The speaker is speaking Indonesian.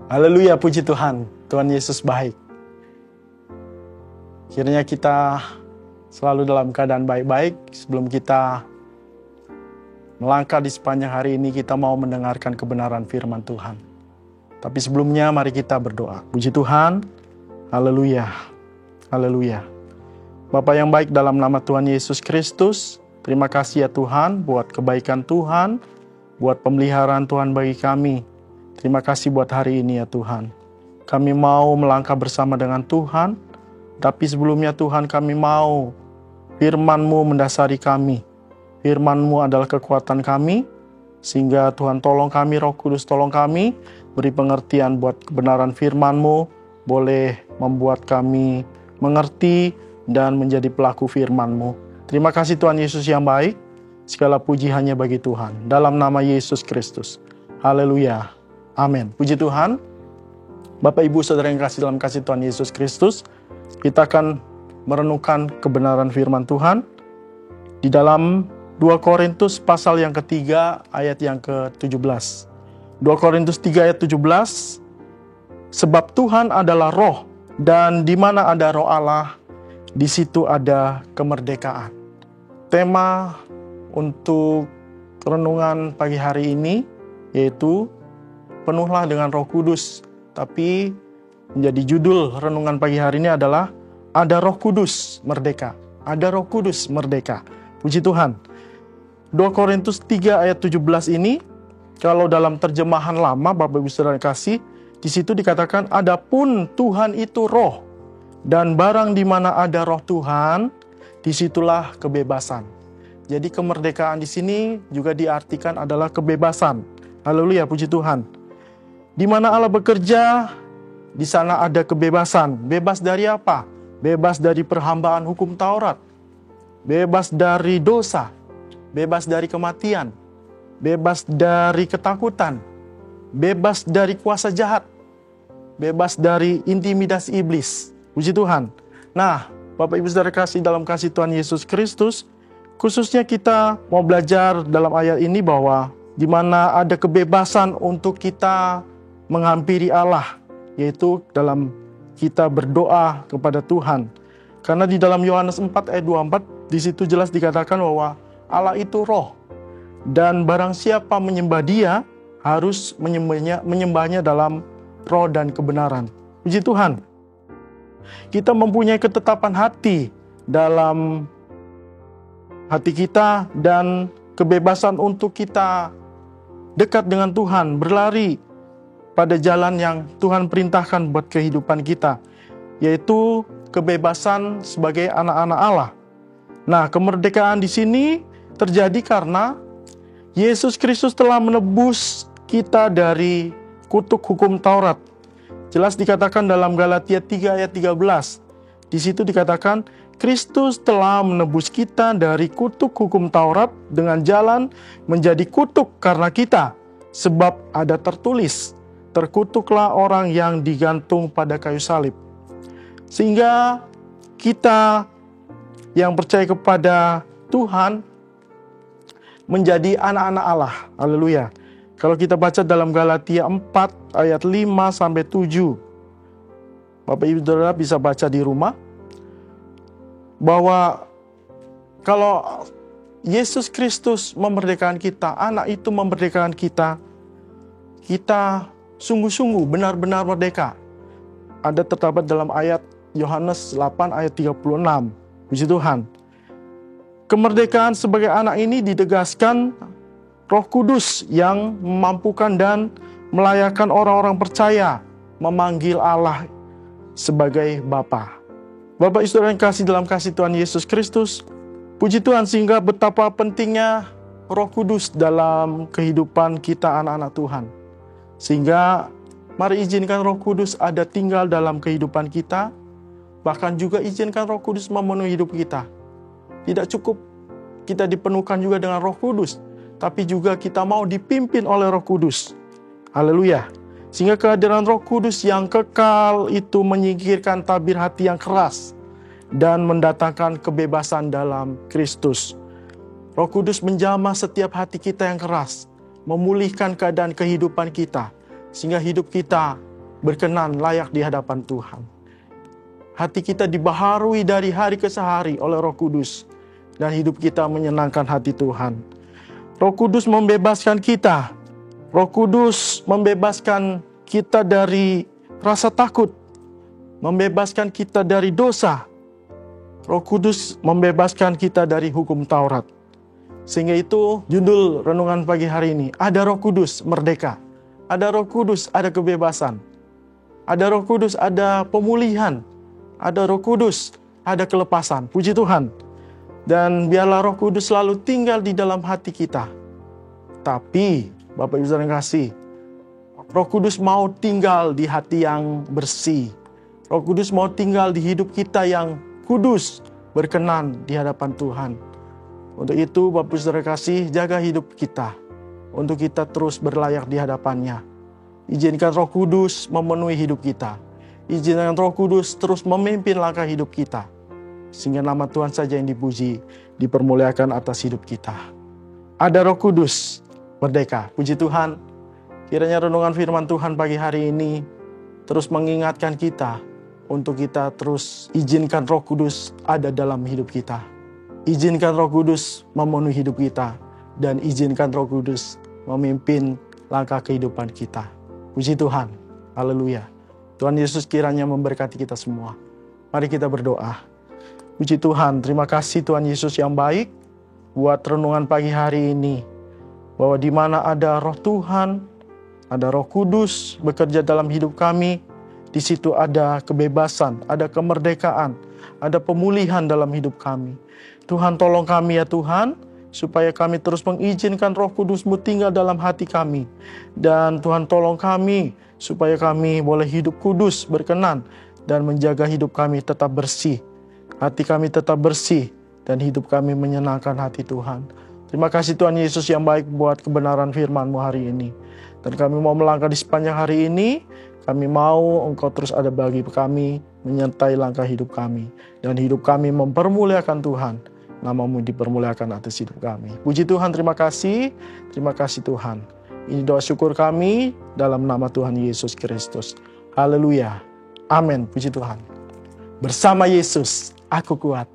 Haleluya, puji Tuhan. Tuhan Yesus baik. Akhirnya kita selalu dalam keadaan baik-baik. Sebelum kita melangkah di sepanjang hari ini, kita mau mendengarkan kebenaran firman Tuhan. Tapi sebelumnya mari kita berdoa. Puji Tuhan. Haleluya. Haleluya. Bapa yang baik, dalam nama Tuhan Yesus Kristus, terima kasih ya Tuhan buat kebaikan Tuhan, buat pemeliharaan Tuhan bagi kami. Terima kasih buat hari ini ya Tuhan. Kami mau melangkah bersama dengan Tuhan, tapi sebelumnya Tuhan kami mau firman-Mu mendasari kami. Firman-Mu adalah kekuatan kami, sehingga Tuhan tolong kami, Roh Kudus tolong kami, beri pengertian buat kebenaran firman-Mu, boleh membuat kami mengerti dan menjadi pelaku firman-Mu. Terima kasih Tuhan Yesus yang baik, segala puji hanya bagi Tuhan. Dalam nama Yesus Kristus. Haleluya. Amin. Puji Tuhan. Bapak Ibu Saudara yang kasih dalam kasih Tuhan Yesus Kristus, kita akan merenungkan kebenaran firman Tuhan di dalam 2 Korintus pasal yang ketiga ayat yang ke-17. 2 Korintus 3 ayat 17. Sebab Tuhan adalah roh, dan di mana ada roh Allah, di situ ada kemerdekaan. Tema untuk renungan pagi hari ini yaitu penuhlah dengan Roh Kudus. Tapi menjadi judul renungan pagi hari ini adalah ada Roh Kudus merdeka. Ada Roh Kudus merdeka. Puji Tuhan. 2 Korintus 3 ayat 17 ini, kalau dalam terjemahan lama Bapak Ibu Saudara kasih, di situ dikatakan adapun Tuhan itu roh, dan barang di mana ada roh Tuhan, disitulah kebebasan. Jadi kemerdekaan di sini juga diartikan adalah kebebasan. Haleluya, puji Tuhan. Di mana Allah bekerja, di sana ada kebebasan. Bebas dari apa? Bebas dari perhambaan hukum Taurat. Bebas dari dosa. Bebas dari kematian. Bebas dari ketakutan. Bebas dari kuasa jahat. Bebas dari intimidasi iblis. Puji Tuhan. Nah, Bapak Ibu Saudara kasih dalam kasih Tuhan Yesus Kristus, khususnya kita mau belajar dalam ayat ini bahwa di mana ada kebebasan untuk kita menghampiri Allah, yaitu dalam kita berdoa kepada Tuhan. Karena di dalam Yohanes 4 ayat 24 di situ jelas dikatakan bahwa Allah itu roh, dan barang siapa menyembah Dia harus menyembahnya dalam roh dan kebenaran. Puji Tuhan. Kita mempunyai ketetapan hati dalam hati kita dan kebebasan untuk kita dekat dengan Tuhan, berlari pada jalan yang Tuhan perintahkan buat kehidupan kita, yaitu kebebasan sebagai anak-anak Allah. Nah, kemerdekaan di sini terjadi karena Yesus Kristus telah menebus kita dari kutuk hukum Taurat. Jelas dikatakan dalam Galatia 3 ayat 13. Di situ dikatakan Kristus telah menebus kita dari kutuk hukum Taurat dengan jalan menjadi kutuk karena kita, sebab ada tertulis, terkutuklah orang yang digantung pada kayu salib. Sehingga kita yang percaya kepada Tuhan menjadi anak-anak Allah. Haleluya. Kalau kita baca dalam Galatia 4 ayat 5 sampai 7. Bapak Ibu Saudara bisa baca di rumah. Bahwa kalau Yesus Kristus memerdekakan kita, anak itu memerdekakan kita, kita sungguh-sungguh benar-benar merdeka. Ada terdapat dalam ayat Yohanes 8 ayat 36. Puji Tuhan. Kemerdekaan sebagai anak ini ditegaskan Roh Kudus yang memampukan dan melayakkan orang-orang percaya memanggil Allah sebagai Bapa. Bapak Ibu Saudara yang kasih dalam kasih Tuhan Yesus Kristus, puji Tuhan sehingga betapa pentingnya Roh Kudus dalam kehidupan kita anak-anak Tuhan. Sehingga mari izinkan Roh Kudus ada tinggal dalam kehidupan kita, bahkan juga izinkan Roh Kudus memenuhi hidup kita. Tidak cukup kita dipenuhkan juga dengan Roh Kudus, tapi juga kita mau dipimpin oleh Roh Kudus. Haleluya. Sehingga kehadiran Roh Kudus yang kekal itu menyingkirkan tabir hati yang keras dan mendatangkan kebebasan dalam Kristus. Roh Kudus menjamah setiap hati kita yang keras, memulihkan keadaan kehidupan kita, sehingga hidup kita berkenan, layak di hadapan Tuhan. Hati kita dibaharui dari hari ke hari oleh Roh Kudus, dan hidup kita menyenangkan hati Tuhan. Roh Kudus membebaskan kita. Roh Kudus membebaskan kita dari rasa takut, membebaskan kita dari dosa. Roh Kudus membebaskan kita dari hukum Taurat. Sehingga itu judul renungan pagi hari ini, ada Roh Kudus merdeka. Ada Roh Kudus, ada kebebasan. Ada Roh Kudus, ada pemulihan. Ada Roh Kudus, ada kelepasan. Puji Tuhan. Dan biarlah Roh Kudus selalu tinggal di dalam hati kita. Tapi, Bapak Ibu Saudara yang kasih, Roh Kudus mau tinggal di hati yang bersih. Roh Kudus mau tinggal di hidup kita yang kudus, berkenan di hadapan Tuhan. Untuk itu, Bapak Ibu Saudara kasih, jaga hidup kita. Untuk kita terus berlayak di hadapannya. Izinkan Roh Kudus memenuhi hidup kita. Izinkan Roh Kudus terus memimpin langkah hidup kita. Sehingga nama Tuhan saja yang dipuji, dipermuliakan atas hidup kita. Ada Roh Kudus merdeka. Puji Tuhan. Kiranya renungan firman Tuhan pagi hari ini terus mengingatkan kita untuk kita terus izinkan Roh Kudus ada dalam hidup kita. Izinkan Roh Kudus memenuhi hidup kita. Dan izinkan Roh Kudus memimpin langkah kehidupan kita. Puji Tuhan. Haleluya. Tuhan Yesus kiranya memberkati kita semua. Mari kita berdoa. Puji Tuhan. Terima kasih Tuhan Yesus yang baik buat renungan pagi hari ini. Bahwa di mana ada Roh Tuhan, ada Roh Kudus bekerja dalam hidup kami. Di situ ada kebebasan, ada kemerdekaan, ada pemulihan dalam hidup kami. Tuhan tolong kami ya Tuhan, supaya kami terus mengizinkan Roh Kudus-Mu tinggal dalam hati kami. Dan Tuhan tolong kami, supaya kami boleh hidup kudus, berkenan, dan menjaga hidup kami tetap bersih. Hati kami tetap bersih, dan hidup kami menyenangkan hati Tuhan. Terima kasih Tuhan Yesus yang baik buat kebenaran firman-Mu hari ini. Dan kami mau melangkah di sepanjang hari ini, kami mau Engkau terus ada bagi kami, menyertai langkah hidup kami. Dan hidup kami mempermuliakan Tuhan. Nama-Mu dipermuliakan atas hidup kami. Puji Tuhan, terima kasih Tuhan. Ini doa syukur kami dalam nama Tuhan Yesus Kristus. Haleluya. Amin. Puji Tuhan. Bersama Yesus, aku kuat.